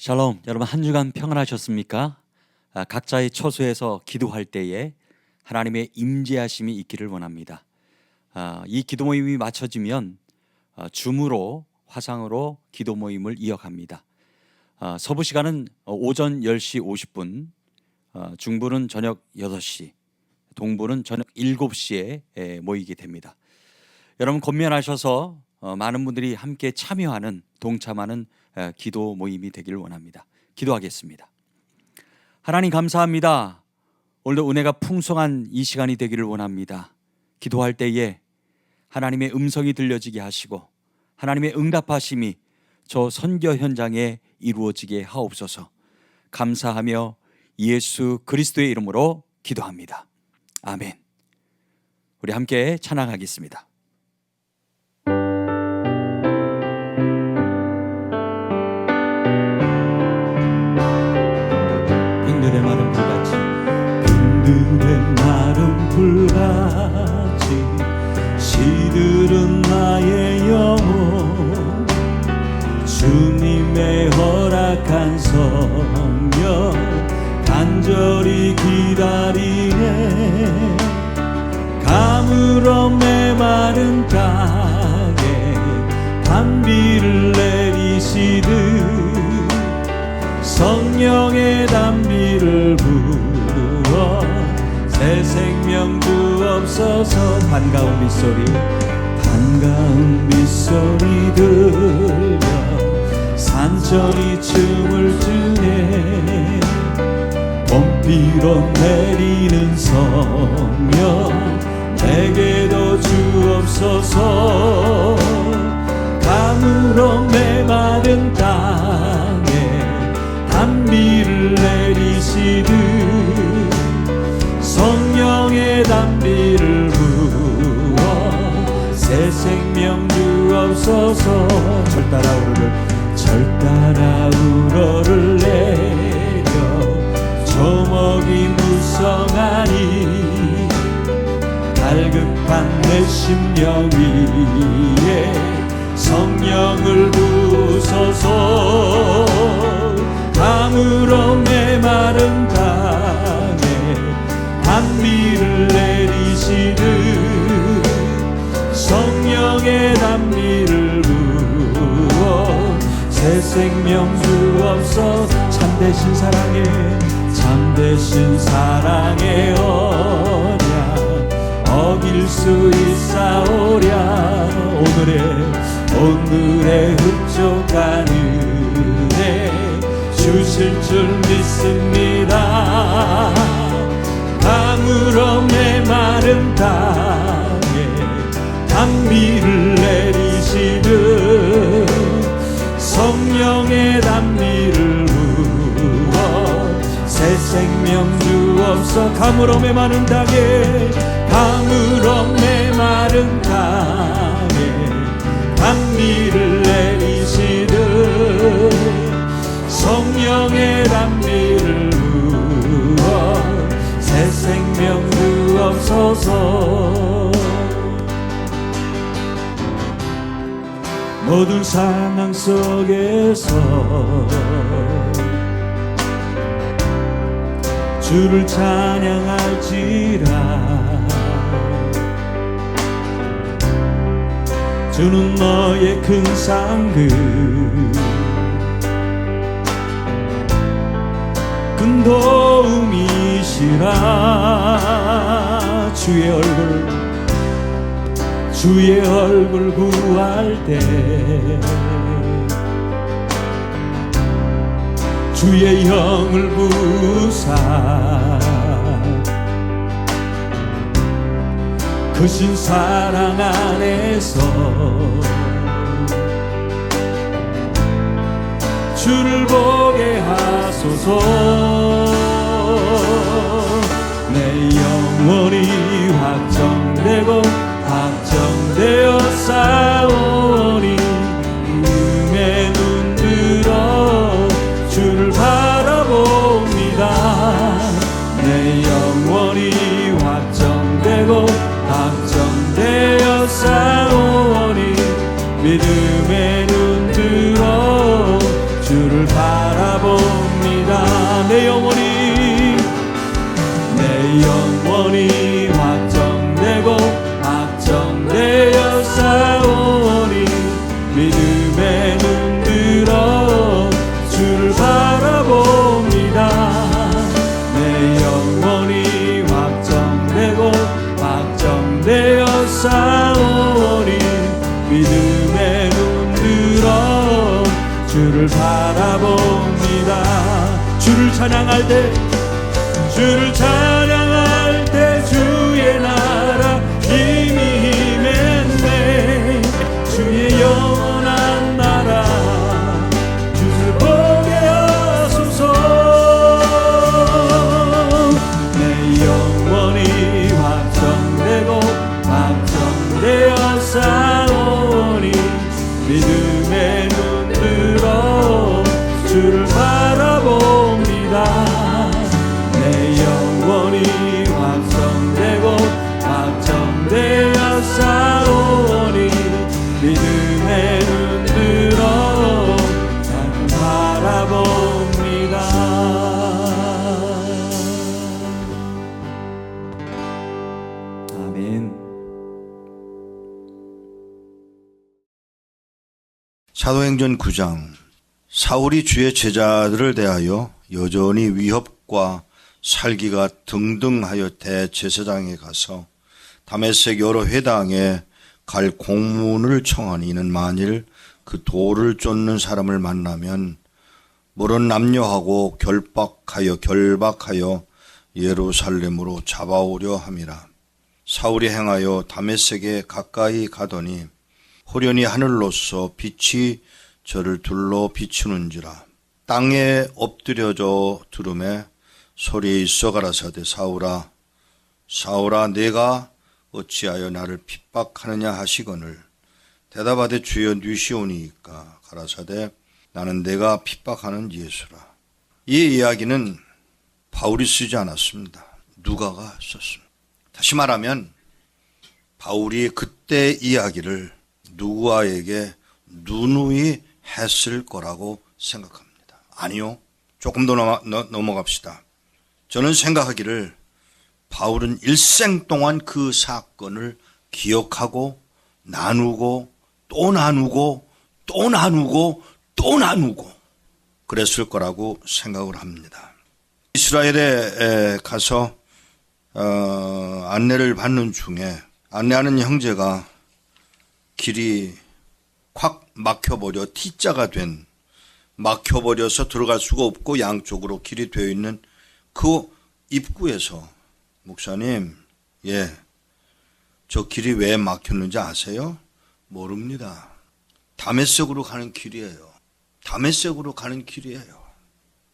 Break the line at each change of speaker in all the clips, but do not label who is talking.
샬롬, 여러분 한 주간 평안하셨습니까? 각자의 처소에서 기도할 때에 하나님의 임재하심이 있기를 원합니다. 이 기도 모임이 마쳐지면 줌으로 화상으로 기도 모임을 이어갑니다. 서부 시간은 오전 10시 50분, 중부는 저녁 8시, 동부는 저녁 7시에 모이게 됩니다. 여러분 권면하셔서 많은 분들이 함께 참여하는, 동참하는 기도 모임이 되기를 원합니다. 기도하겠습니다. 하나님 감사합니다. 오늘도 은혜가 풍성한 이 시간이 되기를 원합니다. 기도할 때에 하나님의 음성이 들려지게 하시고 하나님의 응답하심이 저 선교 현장에 이루어지게 하옵소서. 감사하며 예수 그리스도의 이름으로 기도합니다. 아멘. 우리 함께 찬양하겠습니다. 빙들의 마른 불같이, 빙들의 마른 불같이 시들은 나의 영혼, 주님의 허락한 성령 간절히 기다리네. 가물어 메마른 땅에 단비를 내리시듯 성령의 단비를 부어 새 생명 주옵소서. 반가운 빗소리, 반가운 빗소리 들려 산천이 춤을 추네. 봄비로 내리는 성령 내게도 주옵소서. 가물어 메마른 땅에 단비를 내리시듯 성령의 단비를 부어 새 생명 주옵소서. 절 따라 우러를 내려 조목이 무성하니 갈급한 내 심령 위에 성령을 부으소서. 가물어 메마른 땅에 단비를 내리시듯 성령의 단비를 부어 새 생명 주옵소서. 참되신 사랑의 언약 어길 수 있사오랴. 오늘의 흡족한 은혜 주실 줄 믿습니다. 가물어 메마른 땅에 단비를 내리시듯 성령의 단비를 부어 새 생명 주옵소서. 가물어 메마른 땅에 단비를 내리시듯 성령의 단비를 부어 새 생명 주옵소서. 모든 상황 속에서 주를 찬양할지라. 주는 너의 큰 상급, 큰 도움이시라. 주의 얼굴 구할 때 주의 영을 부사 크신 사랑 안에서 주를 보게 하소서. 내 영혼이 확정되어 싸우니 음에 눈들어 주를 바라봅니다. 내 영혼이 확정되어 싸우니 믿음의 눈들어 주를 바라 주를 바라봅니다. 주를 찬양할 때 주를 찬양할 때 주의 나라 힘이 임했네. 주의 영원한 나라 주를 보게 하소서. 내 영혼이 확정되고 확정되어 싸우니 믿음의 눈 들어 주를 바라봅니다. 내 영혼이 확정되고 확정되어 싸우니 믿음의 눈 들어 나는 바라봅니다. 아멘.
사도행전 9장. 사울이 주의 제자들을 대하여 여전히 위협과 살기가 등등하여 대제사장에 가서 다메섹 여러 회당에 갈 공문을 청하니 이는 만일 그 돌을 쫓는 사람을 만나면 모른 남녀하고 결박하여 예루살렘으로 잡아오려 함이라. 사울이 행하여 다메섹에 가까이 가더니 호련히 하늘로서 빛이 저를 둘러 비추는지라. 땅에 엎드려져 들음에 소리에 있어 가라사대 사울아 사울아 내가 어찌하여 나를 핍박하느냐 하시거늘 대답하되 주여 누시오니이까 가라사대 나는 내가 핍박하는 예수라. 이 이야기는 바울이 쓰지 않았습니다. 누가가 썼습니다. 다시 말하면 바울이 그때 이야기를 누가에게 누누이 했을 거라고 생각합니다. 아니요. 조금 더 넘어갑시다. 저는 생각하기를 바울은 일생 동안 그 사건을 기억하고 나누고 또 나누고 또 나누고 또 나누고 그랬을 거라고 생각을 합니다. 이스라엘에 가서 안내를 받는 중에 안내하는 형제가 길이 콱 막혀버려 T자가 된 막혀버려서 들어갈 수가 없고 양쪽으로 길이 되어 있는 그 입구에서 목사님, 저 길이 왜 막혔는지 아세요? 모릅니다. 다메섹으로 가는 길이에요. 다메섹으로 가는 길이에요.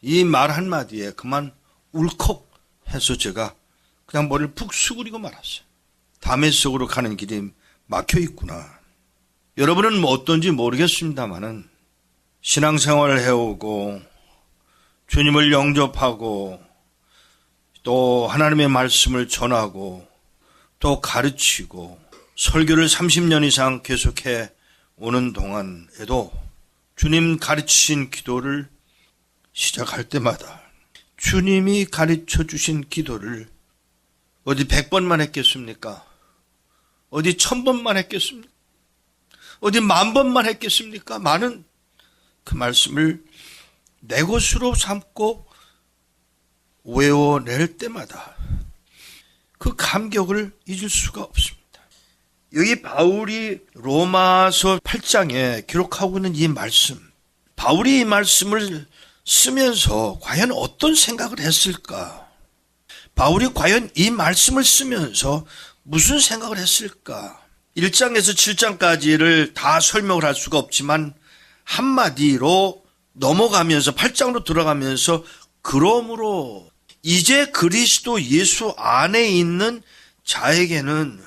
이 말 한마디에 그만 울컥 해서 제가 그냥 머리를 푹 수그리고 말았어요. 다메섹으로 가는 길이 막혀 있구나. 여러분은 뭐 어떤지 모르겠습니다만은 신앙생활을 해오고 주님을 영접하고 또 하나님의 말씀을 전하고 또 가르치고 설교를 30년 이상 계속해 오는 동안에도 주님 가르치신 기도를 시작할 때마다 주님이 가르쳐 주신 기도를 어디 100번만 했겠습니까? 어디 1000번만 했겠습니까? 어디 10,000번만 했겠습니까? 많은 그 말씀을 내 것으로 삼고 외워낼 때마다 그 감격을 잊을 수가 없습니다. 여기 바울이 로마서 8장에 기록하고 있는 이 말씀, 바울이 이 말씀을 쓰면서 과연 어떤 생각을 했을까? 바울이 과연 이 말씀을 쓰면서 무슨 생각을 했을까? 1장에서 7장까지를 다 설명을 할 수가 없지만 한마디로 넘어가면서 8장으로 들어가면서 그러므로 이제 그리스도 예수 안에 있는 자에게는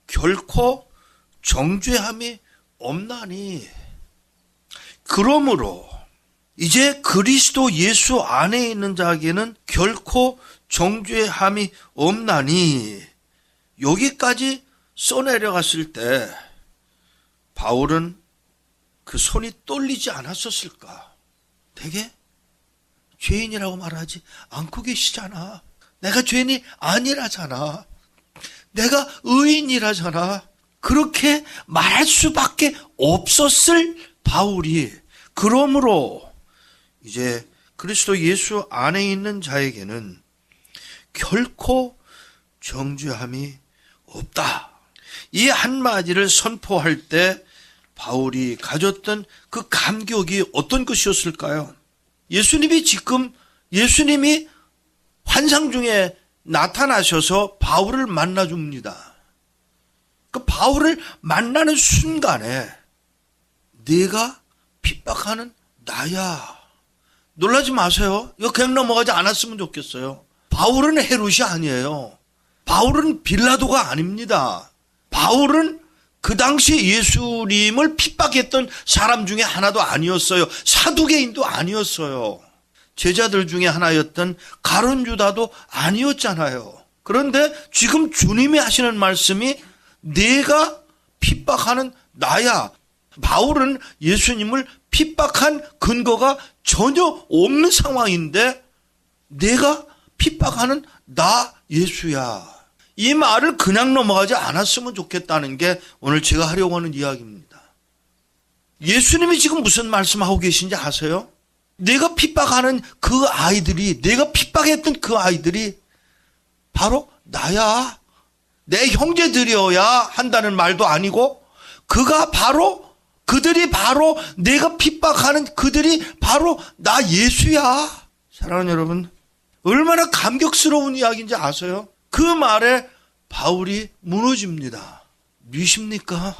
결코 정죄함이 없나니. 그러므로 이제 그리스도 예수 안에 있는 자에게는 결코 정죄함이 없나니. 여기까지 써내려갔을 때 바울은 그 손이 떨리지 않았었을까? 되게 죄인이라고 말하지 않고 계시잖아. 내가 죄인이 아니라잖아. 내가 의인이라잖아. 그렇게 말할 수밖에 없었을 바울이 그러므로 이제 그리스도 예수 안에 있는 자에게는 결코 정죄함이 없다. 이 한마디를 선포할 때 바울이 가졌던 그 감격이 어떤 것이었을까요? 예수님이 환상 중에 나타나셔서 바울을 만나줍니다. 그 바울을 만나는 순간에 네가 핍박하는 나야. 놀라지 마세요. 이거 그냥 넘어가지 않았으면 좋겠어요. 바울은 헤롯이 아니에요. 바울은 빌라도가 아닙니다. 바울은 그 당시 예수님을 핍박했던 사람 중에 하나도 아니었어요. 사두개인도 아니었어요. 제자들 중에 하나였던 가룟 유다도 아니었잖아요. 그런데 지금 주님이 하시는 말씀이 내가 핍박하는 나야. 바울은 예수님을 핍박한 근거가 전혀 없는 상황인데 내가 핍박하는 나 예수야. 이 말을 그냥 넘어가지 않았으면 좋겠다는 게 오늘 제가 하려고 하는 이야기입니다. 예수님이 지금 무슨 말씀하고 계신지 아세요? 내가 핍박하는 그 아이들이, 내가 핍박했던 그 아이들이 바로 나야. 내 형제들이어야 한다는 말도 아니고 그들이 바로 내가 핍박하는 그들이 바로 나 예수야. 사랑하는 여러분, 얼마나 감격스러운 이야기인지 아세요? 그 말에 바울이 무너집니다. 뉘십니까?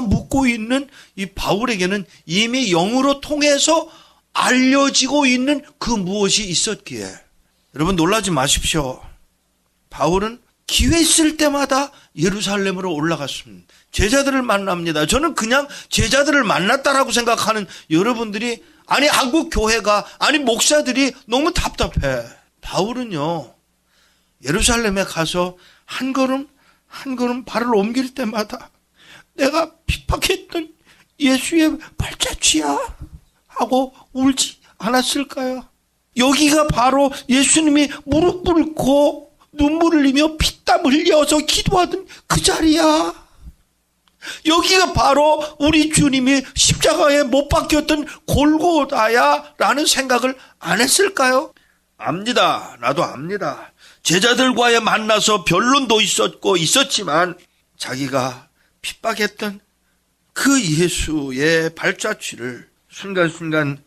묻고 있는 이 바울에게는 이미 영으로 통해서 알려지고 있는 그 무엇이 있었기에. 여러분 놀라지 마십시오. 바울은 기회 있을 때마다 예루살렘으로 올라갔습니다. 제자들을 만납니다. 저는 그냥 제자들을 만났다라고 생각하는 여러분들이, 아니 한국 교회가, 아니 목사들이 너무 답답해. 바울은요, 예루살렘에 가서 한 걸음 한 걸음 발을 옮길 때마다 내가 핍박했던 예수의 발자취야 하고 울지 않았을까요? 여기가 바로 예수님이 무릎 꿇고 눈물을 흘리며 피땀 흘려서 기도하던 그 자리야. 여기가 바로 우리 주님이 십자가에 못 박혔던 골고다야 라는 생각을 안 했을까요? 압니다. 나도 압니다. 제자들과의 만나서 변론도 있었지만 자기가 핍박했던 그 예수의 발자취를 순간순간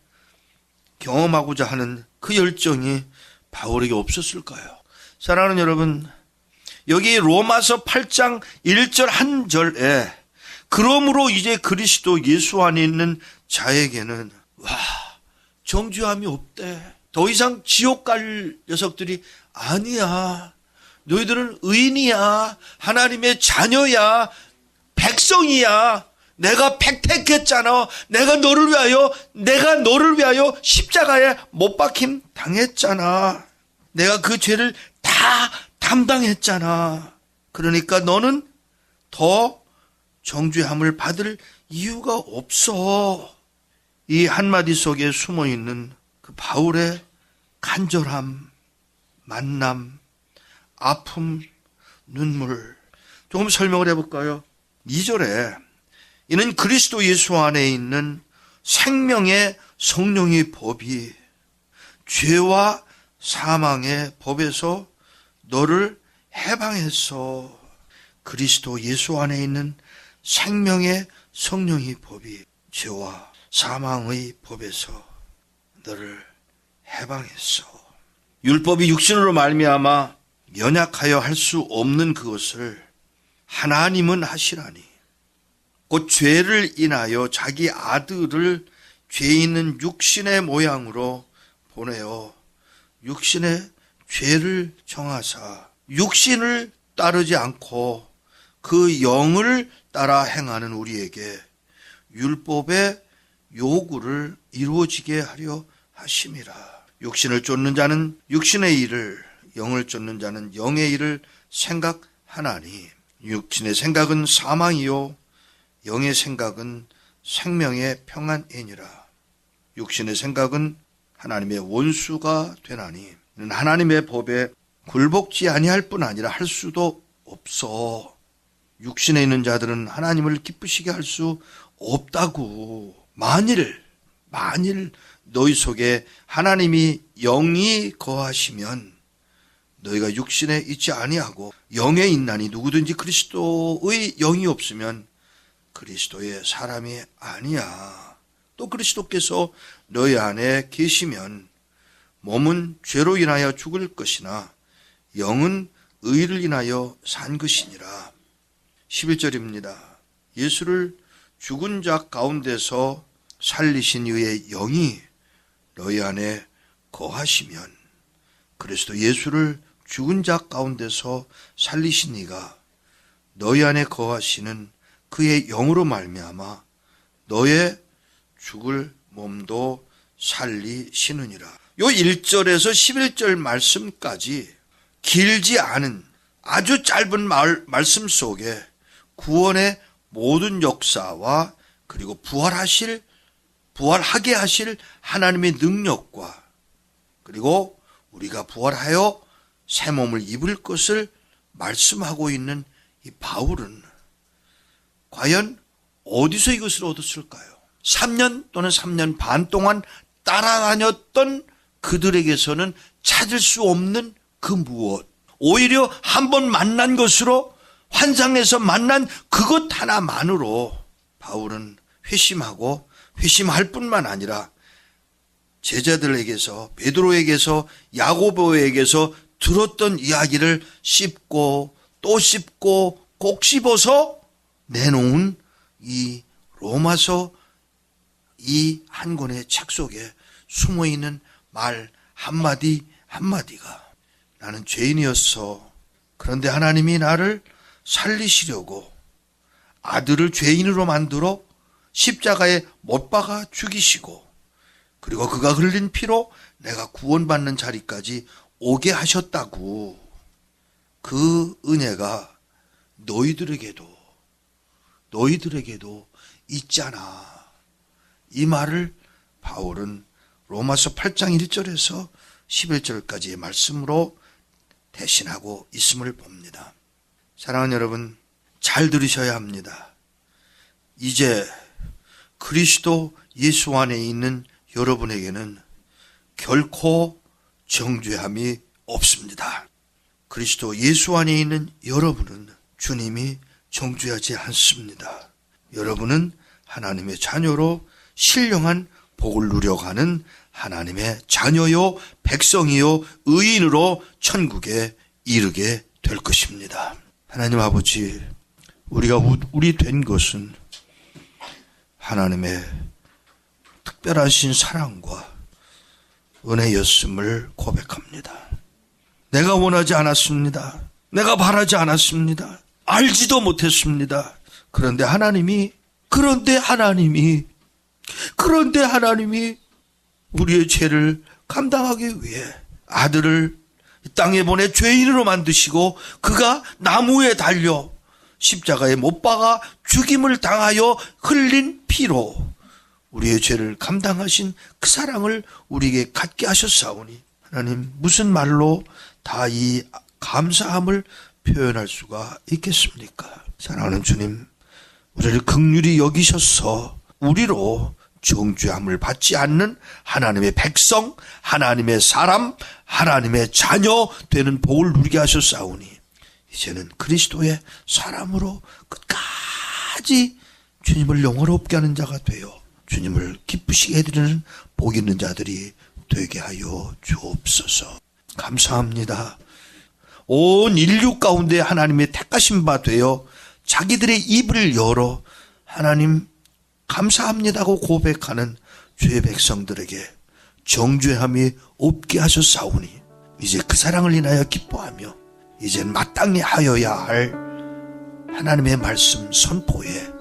경험하고자 하는 그 열정이 바울에게 없었을까요? 사랑하는 여러분, 여기 로마서 8장 1절 한 절에 그러므로 이제 그리스도 예수 안에 있는 자에게는 정죄함이 없대. 더 이상 지옥 갈 녀석들이 아니야. 너희들은 의인이야. 하나님의 자녀야. 백성이야. 내가 택했잖아. 내가 너를 위하여 십자가에 못 박힘 당했잖아. 내가 그 죄를 다 담당했잖아. 그러니까 너는 더 정죄함을 받을 이유가 없어. 이 한마디 속에 숨어있는 그 바울의 간절함, 만남, 아픔, 눈물, 조금 설명을 해볼까요? 2절에 이는 그리스도 예수 안에 있는 생명의 성령의 법이 죄와 사망의 법에서 너를 해방했어. 그리스도 예수 안에 있는 생명의 성령의 법이 죄와 사망의 법에서 너를 해방했어. 율법이 육신으로 말미암아 연약하여 할 수 없는 그것을 하나님은 하시라니. 곧 죄를 인하여 자기 아들을 죄 있는 육신의 모양으로 보내어 육신의 죄를 정하사 육신을 따르지 않고 그 영을 따라 행하는 우리에게 율법의 요구를 이루어지게 하려 하심이라. 육신을 쫓는 자는 육신의 일을, 영을 쫓는 자는 영의 일을 생각하나니 육신의 생각은 사망이요 영의 생각은 생명의 평안이니라. 육신의 생각은 하나님의 원수가 되나니 하나님의 법에 굴복지 아니할 뿐 아니라 할 수도 없어. 육신에 있는 자들은 하나님을 기쁘시게 할 수 없다고. 만일 너희 속에 하나님이 영이 거하시면 너희가 육신에 있지 아니하고 영에 있나니 누구든지 그리스도의 영이 없으면 그리스도의 사람이 아니야. 또 그리스도께서 너희 안에 계시면 몸은 죄로 인하여 죽을 것이나 영은 의를 인하여 산 것이니라. 11절입니다. 예수를 죽은 자 가운데서 살리신 이의 영이 너희 안에 거하시면, 그리스도 예수를 죽은 자 가운데서 살리신 이가 너희 안에 거하시는 그의 영으로 말미암아 너의 죽을 몸도 살리시느니라. 요 1절에서 11절 말씀까지 길지 않은 아주 짧은 말씀 속에 구원의 모든 역사와 그리고 부활하게 하실 하나님의 능력과 그리고 우리가 부활하여 새 몸을 입을 것을 말씀하고 있는 이 바울은 과연 어디서 이것을 얻었을까요? 3년 또는 3년 반 동안 따라다녔던 그들에게서는 찾을 수 없는 그 무엇, 오히려 한 번 만난 것으로 환상에서 만난 그것 하나만으로 바울은 회심하고 회심할 뿐만 아니라 제자들에게서, 베드로에게서, 야고보에게서 들었던 이야기를 씹고 또 씹고 꼭 씹어서 내놓은 이 로마서 이 한 권의 책 속에 숨어있는 말 한마디 한마디가, 나는 죄인이었어. 그런데 하나님이 나를 살리시려고 아들을 죄인으로 만들어 십자가에 못 박아 죽이시고, 그리고 그가 흘린 피로 내가 구원받는 자리까지 오게 하셨다고. 그 은혜가 너희들에게도 있잖아. 이 말을 바울은 로마서 8장 1절에서 11절까지의 말씀으로 대신하고 있음을 봅니다. 사랑하는 여러분, 잘 들으셔야 합니다. 이제 그리스도 예수 안에 있는 여러분에게는 결코 정죄함이 없습니다. 그리스도 예수 안에 있는 여러분은 주님이 정죄하지 않습니다. 여러분은 하나님의 자녀로 신령한 복을 누려가는 하나님의 자녀요, 백성이요, 의인으로 천국에 이르게 될 것입니다. 하나님 아버지, 우리 된 것은 하나님의 특별하신 사랑과 은혜였음을 고백합니다. 내가 원하지 않았습니다. 내가 바라지 않았습니다. 알지도 못했습니다. 그런데 하나님이 우리의 죄를 감당하기 위해 아들을 이 땅에 보내 죄인으로 만드시고, 그가 나무에 달려 십자가에 못 박아 죽임을 당하여 흘린 피로 우리의 죄를 감당하신 그 사랑을 우리에게 갖게 하셨사오니, 하나님, 무슨 말로 다 이 감사함을 표현할 수가 있겠습니까? 사랑하는 주님, 우리를 긍휼히 여기셔서 우리로 정죄함을 받지 않는 하나님의 백성, 하나님의 사람, 하나님의 자녀 되는 복을 누리게 하셨사오니, 이제는 그리스도의 사람으로 끝까지 주님을 영화롭게 하는 자가 되어 주님을 기쁘시게 해드리는 복 있는 자들이 되게 하여 주옵소서. 감사합니다. 온 인류 가운데 하나님의 택하신 바 되어 자기들의 입을 열어 하나님 감사합니다고 고백하는 주의 백성들에게 정죄함이 없게 하셨사오니, 이제 그 사랑을 인하여 기뻐하며 이젠 마땅히 하여야 할 하나님의 말씀 선포에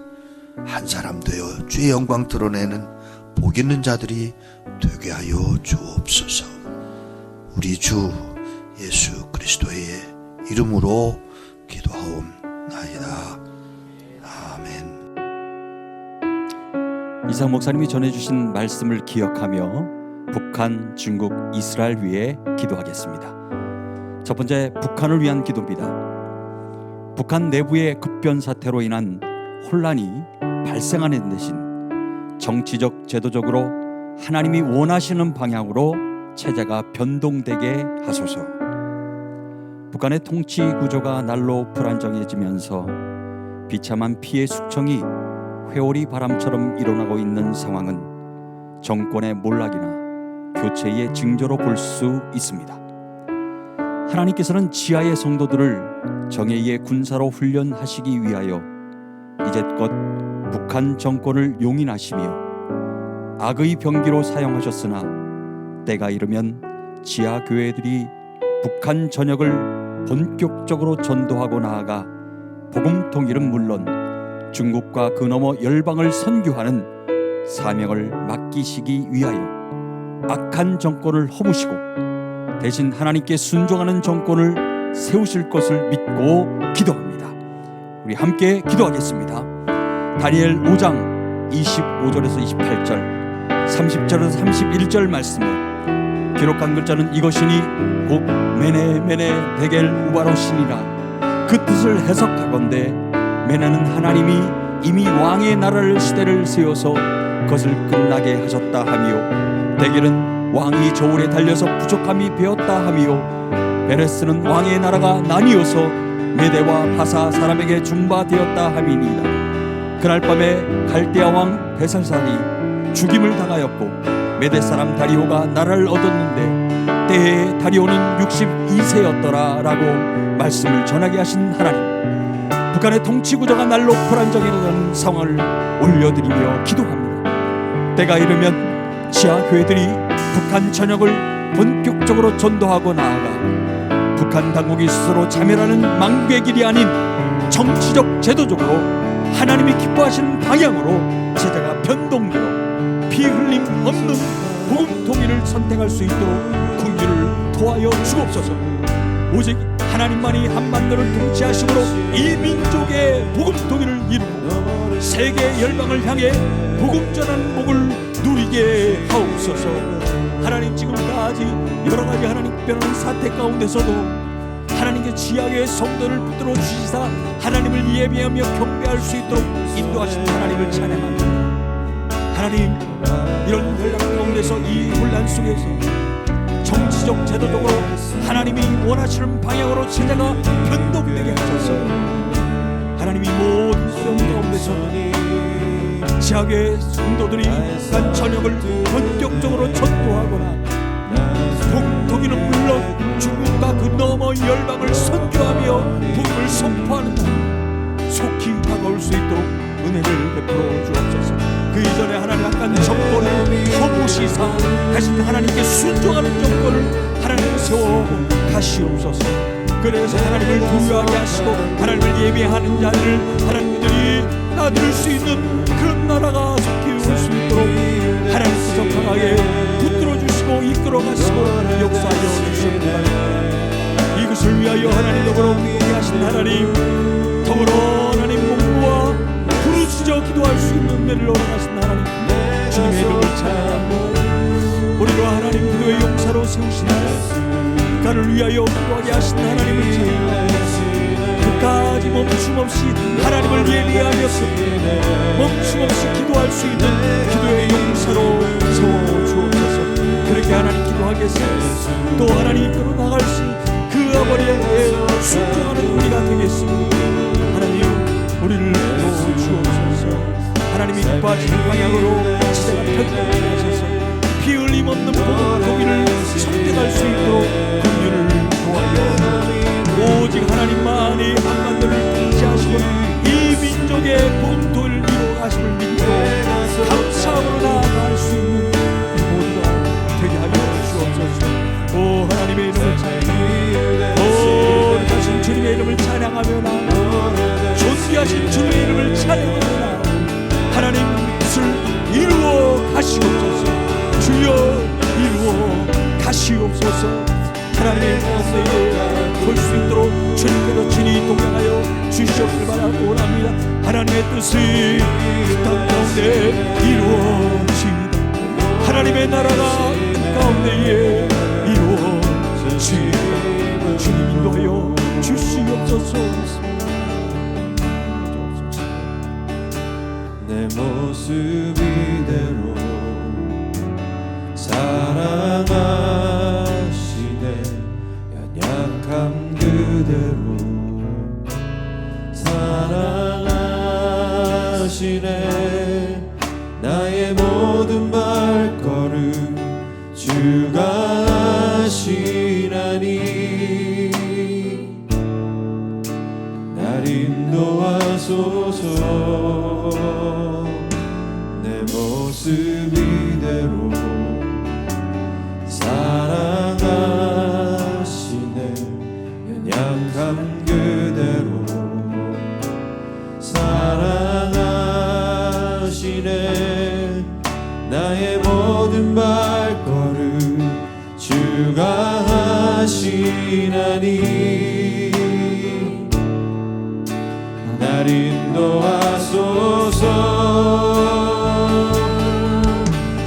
한 사람 되어 주의 영광 드러내는 복 있는 자들이 되게 하여 주옵소서. 우리 주 예수 그리스도의 이름으로 기도하옵나이다. 아멘.
이상 목사님이 전해주신 말씀을 기억하며 북한, 중국, 이스라엘 위해 기도하겠습니다. 첫 번째, 북한을 위한 기도입니다. 북한 내부의 급변 사태로 인한 혼란이 발생하는 대신 정치적, 제도적으로 하나님이 원하시는 방향으로 체제가 변동되게 하소서. 북한의 통치 구조가 날로 불안정해지면서 비참한 피해 숙청이 회오리 바람처럼 일어나고 있는 상황은 정권의 몰락이나 교체의 징조로 볼 수 있습니다. 하나님께서는 지하의 성도들을 정예의 군사로 훈련하시기 위하여 이제껏 북한 정권을 용인하시며 악의 병기로 사용하셨으나 때가 이르면 지하 교회들이 북한 전역을 본격적으로 전도하고 나아가 복음 통일은 물론 중국과 그 너머 열방을 선교하는 사명을 맡기시기 위하여 악한 정권을 허무시고 대신 하나님께 순종하는 정권을 세우실 것을 믿고 기도합니다. 우리 함께 기도하겠습니다. 다니엘 5장 25절에서 28절, 30절에서 31절 말씀을 기록한 글자는 이것이니 곧 메네 메네 데겔 우바로시니라. 그 뜻을 해석하건대 메네는 하나님이 이미 왕의 나라를 시대를 세워서 그것을 끝나게 하셨다 하며, 데겔은 왕이 저울에 달려서 부족함이 배었다 하며, 베레스는 왕의 나라가 나뉘어서 메대와 하사 사람에게 준바되었다 함이니이다. 그날 밤에 갈대아 왕 베살살이 죽임을 당하였고 메대 사람 다리오가 나라를 얻었는데 때에 다리오는 62세였더라 라고 말씀을 전하게 하신 하나님, 북한의 통치 구조가 날로 불안정해지는 상황을 올려드리며 기도합니다. 때가 이르면 지하교회들이 북한 전역을 본격적으로 전도하고 나아가 북한 당국이 스스로 자멸하는 망국의 길이 아닌 정치적 제도적으로 하나님이 기뻐하시는 방향으로 제자가 변동되어 피 흘림 없는 복음 통일을 선택할 수 있도록 긍휼을 도하여 주옵소서. 오직 하나님만이 한반도를 통치하심으로 이 민족의 복음 통일을 이루고 세계 열방을 향해 복음 전하는 복을 누리게 하옵소서. 하나님, 지금까지 여러 가지 하나님 특별한 사태 가운데서도 하나님께 지하교회 성도를 붙들어 주시사 하나님을 예배하며 경배할 수 있도록 인도하신 하나님을 찬양합니다. 하나님, 이런 혼란 가운데서, 이 혼란 속에서 정치적 제도적으로 하나님이 원하시는 방향으로 제자가 변동되게 하셔서 하나님이 모든 어려움 가운데서 지하교회 성도들이 북한 전역을 본격적으로 전도하거나 독일은 물론 중국과 그 너머 열방을 선교하며 복음을 선포하는 날 속히 다가올 수 있도록 은혜를 베풀어 주옵소서. 그 이전에 하나님 약간 정권을 허무시사 다시 하나님께 순종하는 정권을 하나님 세워 가시옵소서. 그래서 하나님을 두려워하게 하시고 하나님을 예배하는 자들을 하나님들이 나들 수 있는 그런 나라가 속히 올 수 있도록 하나님께서 강하게 붙들어 주시고 이끌어 가시고 역사하여 주시옵소서. 이것을 위하여 하나님 더불어 함께 하신 하나님, 더불어 하나님 공부와 부르짖어 기도할 수 있는 은혜를 허락하신 하나님, 주님의 이름을 찬양하고 우리로 하나님 기도의 용사로 세우신 하나님, 북한을 위하여 기도하게 하신 하나님을 찬양하고 끝까지 멈춤없이 하나님을 예배하면서 멈춤없이 기도할 수 있는 기도의 용사로 세워주옵소서. 그렇게 하나님 기도하겠습니다. 또 하나님 이끌어 나갈 수 그 아버지의 순종하는 우리가 되겠습니다. 하나님, 우리를 도와주옵소서. 하나님이 기뻐하시는 방향으로 제자가 편하게 하셔서 피 흘림 없는 복음 통일을 선택할 수 있도록 긍휼을 도와주옵소서. 오직 하나님만이 한반도를 통치하시고 이 민족의 복음 통일을 이루어 가심을 믿고 감사함으로 나아갈 수 있는 모두가 되게 하여 주옵소서. 오 하나님의 이름을 찬양하며, 오 하신 주님의 이름을 찬양하며 나아가 존귀하신 주님의 이름을 찬양하며 나아가 하나님 뜻을 이루어 가시옵소서. 주여 이루어 가시옵소서. 하나님의 가운데에 볼 수 있도록 주님께서 친히 동행하여 주시옵길 바라고 원합니다. 하나님의 뜻이 그 땅 가운데 이루어지이다. 하나님의 나라가 그 가운데에 이루어지이다. 주님 인도하여 주시옵소서.
내 모습 이대로 사랑하시네. 연약함 그대로 사랑하시네. 비대로 사랑하시네. 연약함 그대로 사랑하시네. 나의 모든 발걸음 주가 하시나니 날 인도하소서.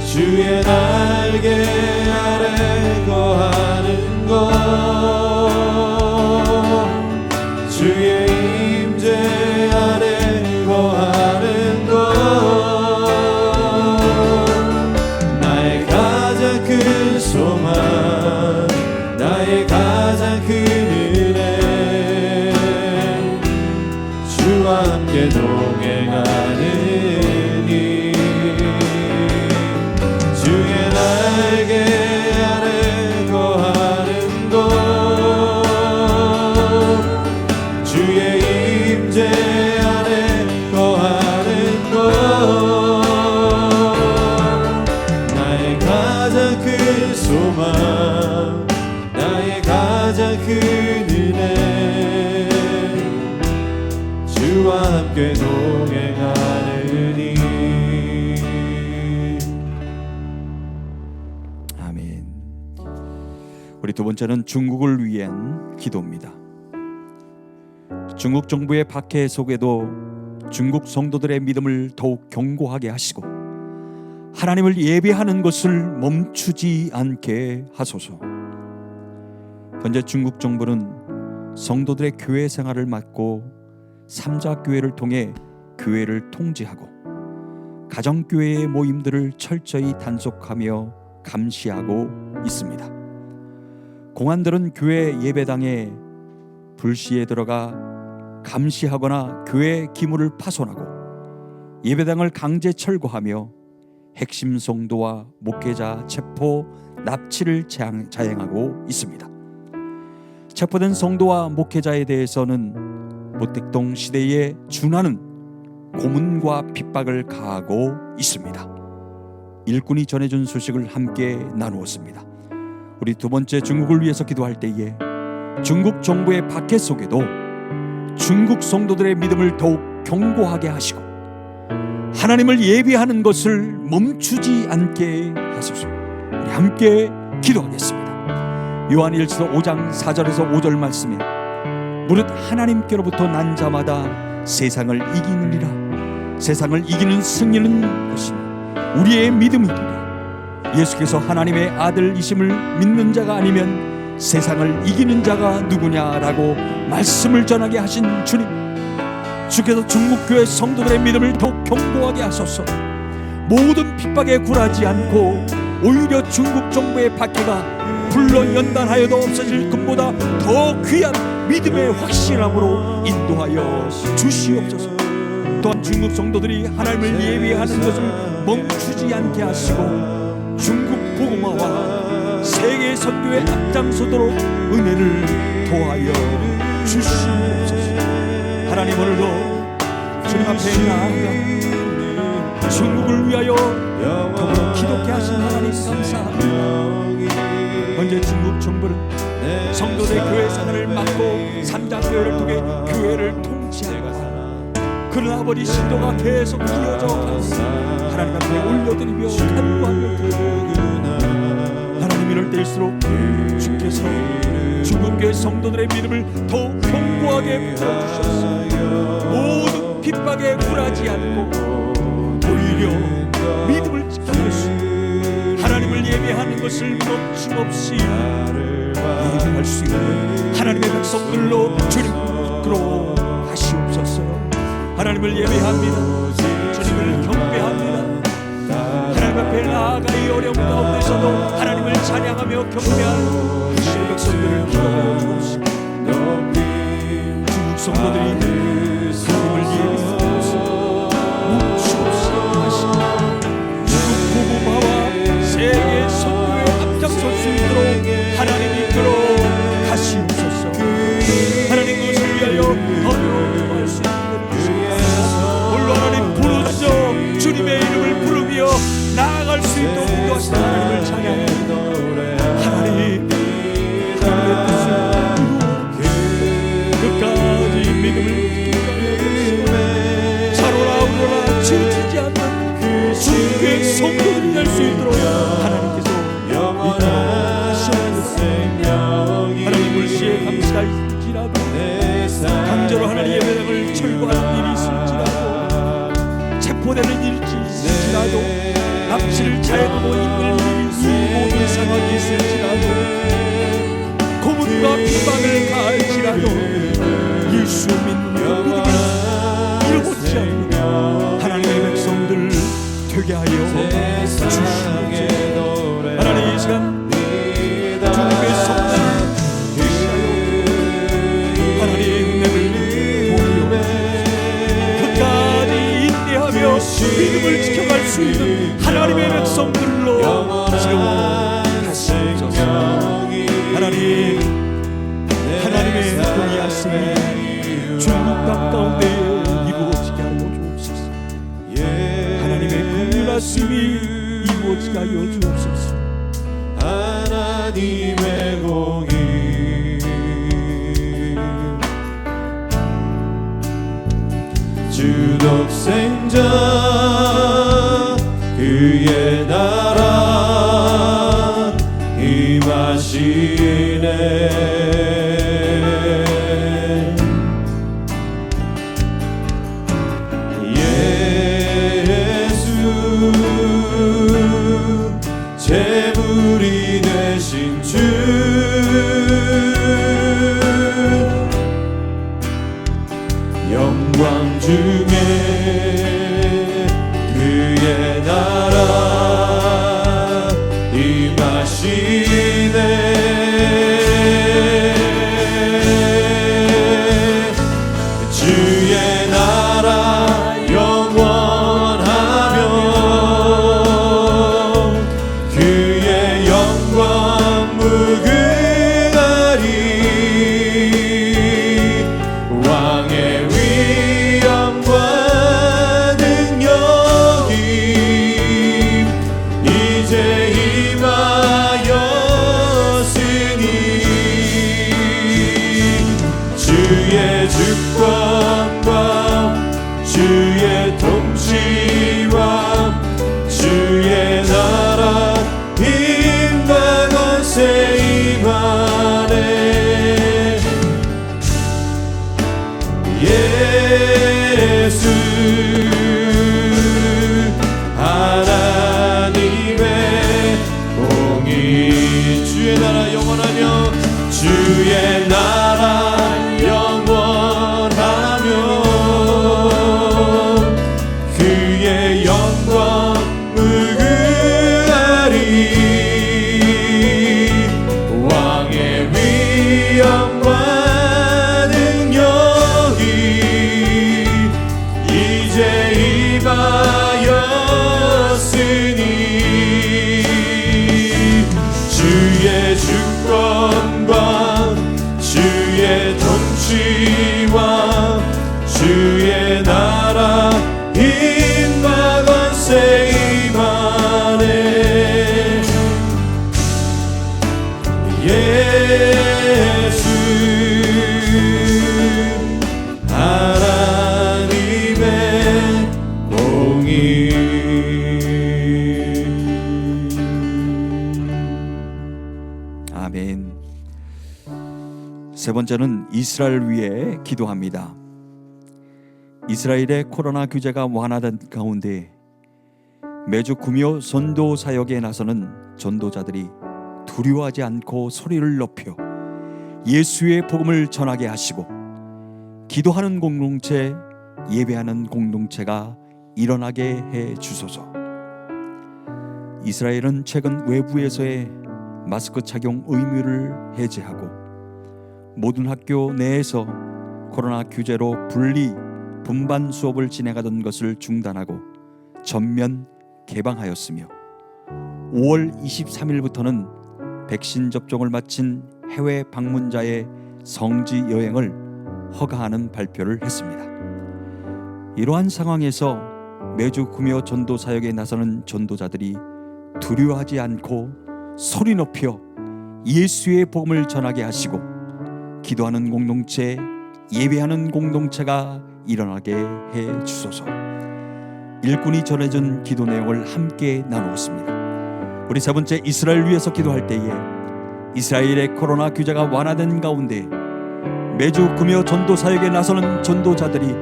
주의 날개 아래 거하는 것, 주의 임재 아래 거하는 것, 나의 가장 큰 소망, 나의 가장 큰 은혜, 주와 함께 동행하느니 주의 날개 아래 거하는 곳, 주의 임재 아래 거하는 곳, 나의 가장 큰 소망, 나의 가장 큰 은혜, 주와 함께 동행하느니.
아멘. 우리 두 번째는 중국을 위한 기도입니다. 중국 정부의 박해 속에도 중국 성도들의 믿음을 더욱 견고하게 하시고 하나님을 예배하는 것을 멈추지 않게 하소서. 현재 중국 정부는 성도들의 교회 생활을 맡고 삼자교회를 통해 교회를 통제하고 가정교회의 모임들을 철저히 단속하며 감시하고 있습니다. 공안들은 교회 예배당에 불시에 들어가 감시하거나 교회 기물을 파손하고 예배당을 강제 철거하며 핵심 성도와 목회자 체포, 납치를 자행하고 있습니다. 체포된 성도와 목회자에 대해서는 모택동 시대에 준하는 고문과 핍박을 가하고 있습니다. 일꾼이 전해준 소식을 함께 나누었습니다. 우리 두 번째 중국을 위해서 기도할 때에 중국 정부의 박해 속에도 중국 성도들의 믿음을 더욱 견고하게 하시고 하나님을 예배하는 것을 멈추지 않게 하소서. 우리 함께 기도하겠습니다. 요한일서 5장 4절에서 5절 말씀에 무릇 하나님께로부터 난 자마다 세상을 이기느니라. 세상을 이기는 승리는 것이니 우리의 믿음이니라. 예수께서 하나님의 아들이심을 믿는 자가 아니면 세상을 이기는 자가 누구냐라고 말씀을 전하게 하신 주님, 주께서 중국교회 성도들의 믿음을 더욱 견고하게 하소서. 모든 핍박에 굴하지 않고 오히려 중국 정부의 박해가 불러 연단하여도 없어질 것보다 더 귀한 믿음의 확신함으로 인도하여 주시옵소서. 또한 중국 성도들이 하나님을 예배하는 것을 멈추지 않게 하시고 중국 복음화와 세계 선교에 앞장서도록 은혜를 더하여 주시옵소서. 하나님, 오늘도 주님 앞에 나아가 중국을 위하여 더불어 기도케 하신 하나님 감사합니다. 현재 중국 정부는 성도들의 교회 생활을 막고 삼자교회를 통해 교회를 통치하고, 그러나 아버지 신도가 계속 이어져 가고 하나님 앞에 올려드리며 간구하며 하나님, 이럴 때일수록 주께서 중국교회 성도들의 믿음을 더욱 견고하게 풀어주셔서 모든 핍박에 굴하지 않고 오히려 믿음을 지키시고 하나님을 예배하는 것을 멈춤없이 예배할 수 있는 하나님의 백성들로 주님 이끌어 하시옵소서. 하나님을 예배합니다. 주님을 경배합니다. 하나님 앞에 나아가 이 어려운 가운데서도 하나님을 찬양하며 경배하는 주의 백성들을 기도하여 주옵시고, 중국 성도들이 하나님을 예배하는 것을 멈추옵시 하시고 중국 복음화와 세계 선교에 앞장설 수 있도록 하나님 이끌어 가시옵소서. 하나님, 그것을 위하여 어려움할 수 있는 주옵소서. 홀로 하나님 부르짖어 주님의 이름을 부르며 나아갈 수 있도록 자유하고 있는 이 모든 상황이 있을지라도 고문과 비방을 가할지라도 예수 믿는 믿음을 잃어버리지 않는 하나님의 백성들 되게 하여 주시옵소서. 하나님 이 시간 주님의 성령 되시하여 하나님 은혜를 보여 끝까지 인내하며 믿음을 지켜갈 수 있는 하나님의 백성들로 세워가시옵소서. 하나님 하나님의 공의하심이 중국 땅 가운데 이루어지게 하여 주옵소서. 하나님의 공의하심이 이루어지게 하여 주옵소서.
하나님의 공의 주 독생자 그의 나라 임하시네. 제물이 되신 주 영광 중에 그의 나라 임하시네. 주의 나라 영원하며 그의 영광 무궁하리. 왕의 위엄과 능력이 이제 임하였으니 주의 주권과 주의 통치와 주의 나라 힘과 권세 임하네. 예수 하나님의 공의 주의 나라 영원하며 주의 나라 영원하며 그의 영광 무궁하리. 왕의 위엄과 능력이 이제 임하였으니 주의 주권과 주의 통치와 주의 나라 힘과 권세 임하네. 예수 하나님의 공의.
아멘. 세 번째는 이스라엘 위해 기도합니다. 이스라엘의 코로나 규제가 완화된 가운데 매주 금요 전도 사역에 나서는 전도자들이 두려워하지 않고 소리를 높여 예수의 복음을 전하게 하시고 기도하는 공동체, 예배하는 공동체가 일어나게 해 주소서. 이스라엘은 최근 외부에서의 마스크 착용 의무를 해제하고 모든 학교 내에서 코로나 규제로 분리 분반 수업을 진행하던 것을 중단하고 전면 개방하였으며 5월 23일부터는 백신 접종을 마친 해외 방문자의 성지 여행을 허가하는 발표를 했습니다. 이러한 상황에서 매주 금요 전도 사역에 나서는 전도자들이 두려워하지 않고 소리 높여 예수의 복음을 전하게 하시고 기도하는 공동체, 예배하는 공동체가 일어나게 해 주소서. 일꾼이 전해준 기도 내용을 함께 나누었습니다. 우리 세 번째, 이스라엘 위해서 기도할 때에 이스라엘의 코로나 규제가 완화된 가운데 매주 금요 전도 사역에 나서는 전도자들이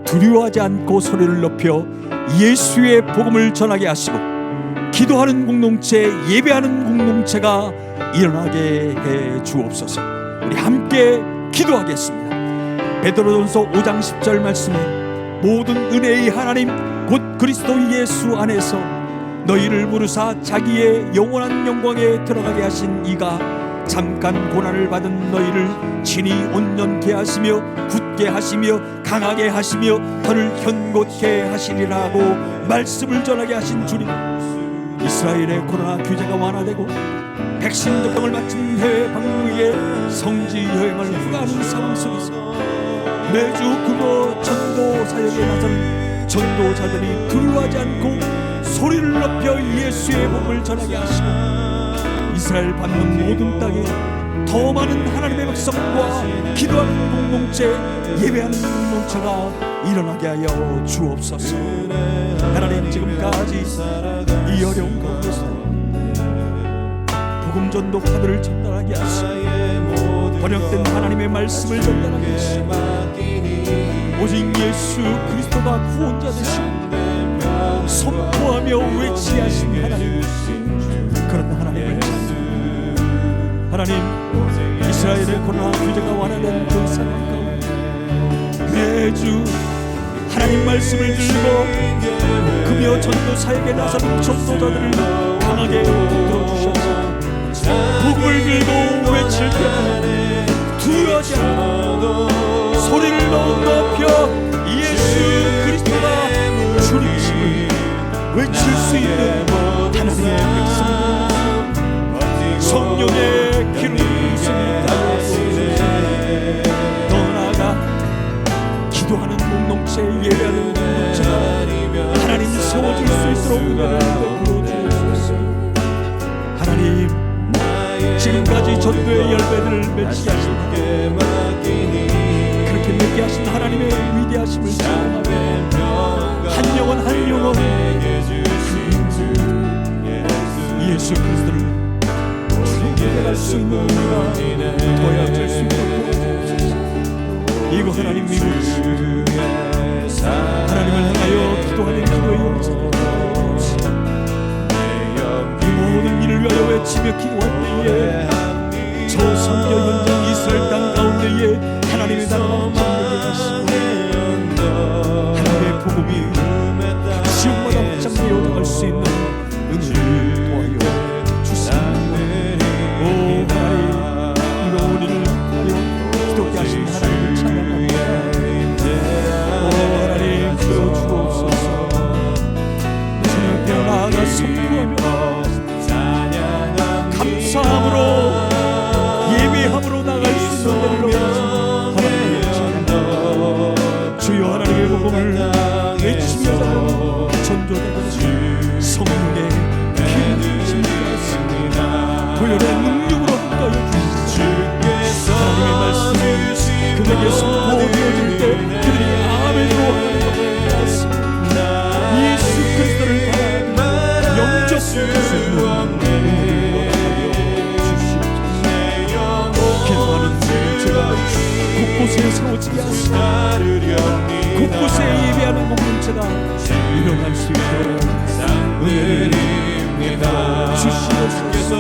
두려워하지 않고 소리를 높여 예수의 복음을 전하게 하시고 기도하는 공동체, 예배하는 공동체가 일어나게 해 주옵소서. 우리 함께 기도하겠습니다. 베드로전서 5장 10절 말씀에 모든 은혜의 하나님 곧 그리스도 예수 안에서 너희를 부르사 자기의 영원한 영광에 들어가게 하신 이가 잠깐 고난을 받은 너희를 친히 온전케 하시며 굳게 하시며 강하게 하시며 너를 견고케 하시리라고 말씀을 전하게 하신 주님, 이스라엘의 코로나 규제가 완화되고 백신 접종을 마친 해외 방문객의 성지 여행을 허가하는 상황 속에서 매주 그거 전도 사역에 나선 전도자들이 두려워하지 않고 소리를 높여 예수의 복음을 전하게 하시고 이스라엘 받는 모든 땅에 더 많은 하나님의 백성과 기도하는 공동체, 예배하는 공동체가 일어나게 하여 주옵소서. 하나님, 지금까지 이 어려운 가운데서 복음 전도파들을 전달하게 하시고 번역된 하나님의 말씀을 전달하게 하시고 오직 예수 그리스도가 구원자 되시고 선포하며 외치게 하신 하나님, 그런 하나님을 찾는 하나님, 이스라엘의 코로나 규제가 완화된 그 상황 가운데 매주 하나님 말씀을 들고 금요 전도 사역에 나선 전도자들을 강하게 들어주셔서 복음을 들고 외칠 때 두려워하지 않고 소리를 높여 예수 그리스도가 주님이심을 외칠 수 있는 하나님의 백성, 성령의 기름이 있습니다. 더 나아가 기도하는 공동체, 예배하는 공동체가 하나님 세워질 수 있도록 은혜를 베풀어 주옵소서. 하나님, 지금까지 전도의 열매들을 맺게 하신 하나님, 그렇게 맺게 하신 하나님의 위대하심을 찬양하며 한 영혼 한 영혼 예수 그리스도를 주님께 갈 수 있는 우리가 도약될 수 있도록 도와주옵소서. 이거 하나님 믿으시고 하나님을 향하여 기도하는 기도의 영성, 이 모든 일을 위하여 외치며 기도할 때에 저 선교 현장 이스라엘 땅 가운데에 하나님의 나라가 전되게 하시고 하나님의 복음이 지역마다 확장되어 나갈 수 있는 은혜를 도와여 주시옵소서. 오 하나님, 이런 우리를 하여 기도케 하신 하나님을 찬양합니다. 오 하나님, 들어주옵소서. 주님 앞에 나아가 선포하며 감사함으로 예배함으로 나갈 수 있는 데로 하나님을 찬양합니다. 주여, 하나님의 복음을 외치며 나가는 전도자들 성령의 기름이 있습니다. 고열의 능력으로 함께하여 주시옵소서. 하나님의 말씀이 그들에게 선포되어질 때 그들이 아멘으로 하나님을 받았습니다. 예수 그리스도를 바라 영접 주시옵소서. 곳곳에 세워지게 하시고 곳곳에 예배하는 공동체가 일어날 수 있도록 은혜를 주시옵소서.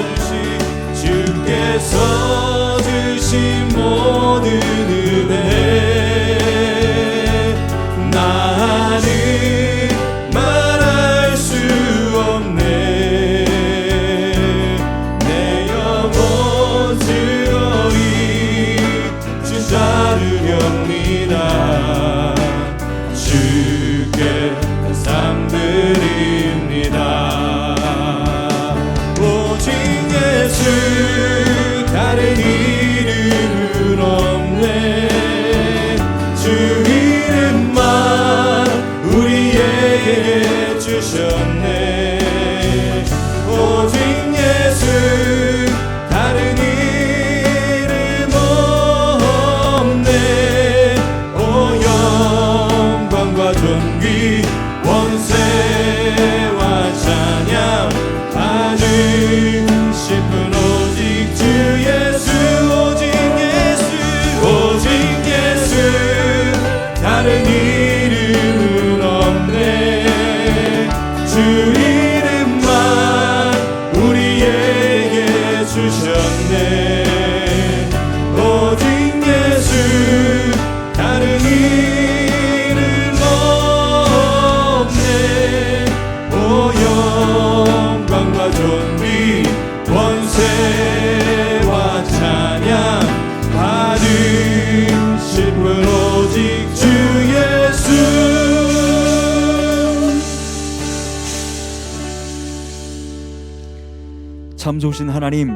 참 좋으신 하나님,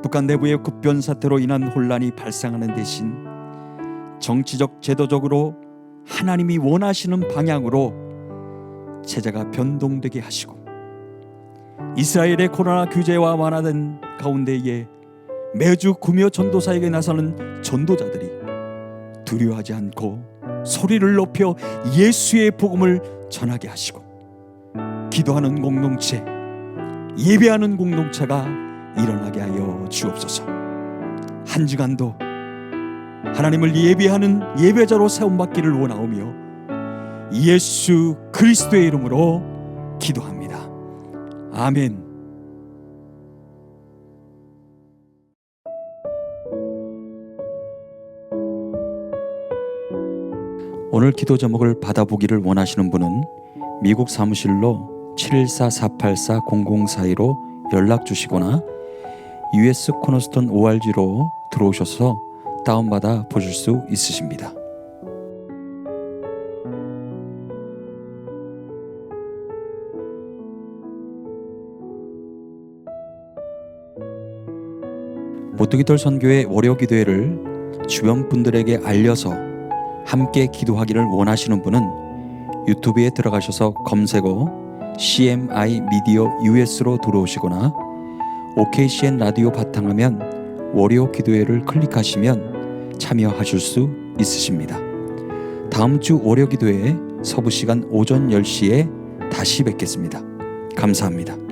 북한 내부의 급변 사태로 인한 혼란이 발생하는 대신 정치적 제도적으로 하나님이 원하시는 방향으로 체제가 변동되게 하시고 이스라엘의 코로나 규제와 완화된 가운데에 매주 구며 전도사에게 나서는 전도자들이 두려워하지 않고 소리를 높여 예수의 복음을 전하게 하시고 기도하는 공동체, 예배하는 공동체가 일어나게 하여 주옵소서. 한 주간도 하나님을 예배하는 예배자로 세움받기를 원하오며 예수 그리스도의 이름으로 기도합니다. 아멘. 오늘 기도 제목을 받아보기를 원하시는 분은 미국 사무실로 714-484-0042로 연락 주시거나 US 코너스톤 ORG로 들어오셔서 다운받아 보실 수 있으십니다. 모뚜기돌 선교의 월요 기도회를 주변 분들에게 알려서 함께 기도하기를 원하시는 분은 유튜브에 들어가셔서 검색어 CMI 미디어 US로 들어오시거나 OKCN 라디오 바탕화면 월요 기도회를 클릭하시면 참여하실 수 있으십니다. 다음 주 월요 기도회 서부 시간 오전 10시에 다시 뵙겠습니다. 감사합니다.